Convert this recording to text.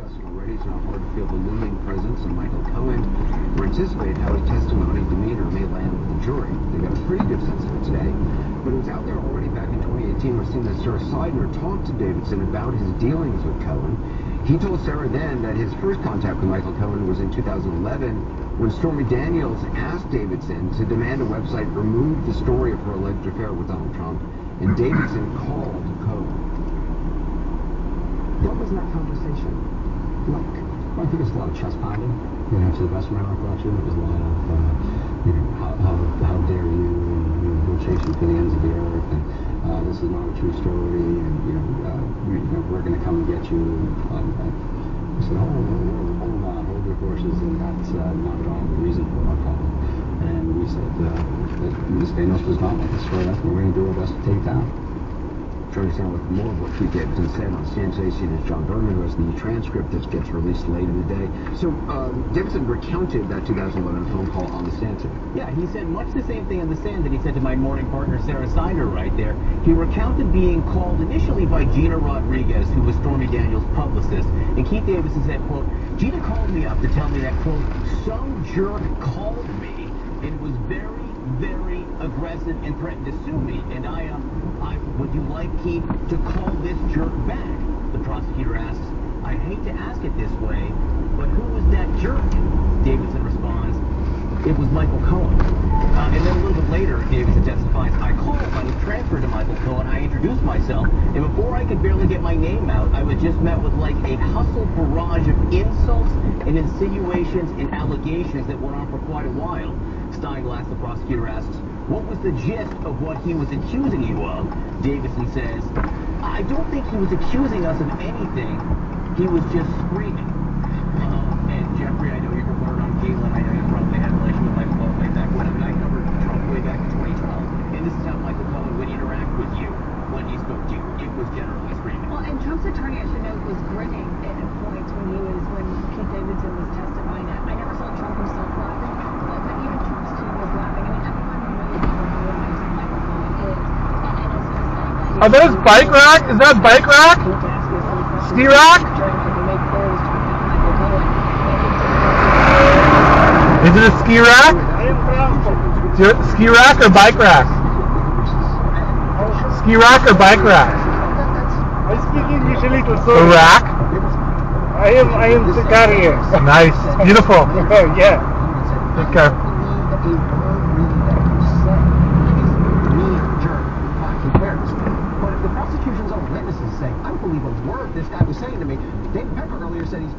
discussing already, it's not hard to feel the looming presence of Michael Cohen. We're anticipating how his testimony, demeanor may land with the jury. They got a pretty good sense of it today. But it was out there already back in 2018. We're seeing that Sarah Seidner talked to Davidson about his dealings with Cohen. He told Sarah then that his first contact with Michael Cohen was in 2011 when Stormy Daniels asked Davidson to demand a website remove the story of her alleged affair with Donald Trump, and Davidson called Cohen. What was that conversation like? Well, I think it's a lot of chest pounding. You know, to the best of my recollection, it was a lot of, you know, how dare you, and we'll chase you to the ends of the earth, and this is not a true story, and we're going to come and get you. I said, hold on, hold your horses, and that's not at all the reason for our call. And we said that Ms. Daniels does not want the story up, and we're going to do our best to take it down. Trying to sound like more of what Pete Davidson said on stand today. CNN John Berman, who has the transcript that gets released late in the day. So Davidson recounted that 2011 phone call on the stand today. Yeah, he said much the same thing on the stand that he said to my morning partner Sarah Seidner right there. He recounted being called initially by Gina Rodriguez, who was Stormy Daniels' publicist, and Keith Davidson said, quote, Gina called me up to tell me that, quote, some jerk called me and was very aggressive and threatened to sue me, and would you like Keith to call this jerk back? The prosecutor asks, I hate to ask it this way, but who was that jerk? Davidson responds, it was Michael Cohen. And then a little bit later, Davidson testifies, I was transferred to Michael Cohen, I introduced myself, and before I could barely get my name out, I was just met with like a hustle barrage of insults and insinuations and allegations that went on for quite a while. Steinglass, the prosecutor, asks, what was the gist of what he was accusing you of? Davidson says, I don't think he was accusing us of anything. He was just screaming. And Jeffrey, I know you're word on Galen. I know you probably had a relation with Michael Cohen way back when. I mean, I covered Trump way back in 2012. And this is how Michael Cohen would interact with you when he spoke to you. It was generally screaming. Well, and Trump's attorney, I should note, was grinning at points when Pete Davidson was testifying. I never saw Trump himself laughing, but even Trump's team was laughing. I mean, everyone who knows Michael Cohen is. Are those bike rack? Is that bike rack? Ski rack? Is it a ski rack? Is it ski rack or bike rack? Ski rack or bike rack? I speak English a little, so A rack? I am the carrier. Nice. Beautiful. Yeah. Take care. But if the prosecution's own witnesses say, I don't believe a word this guy was saying to me. David Pepper earlier said he's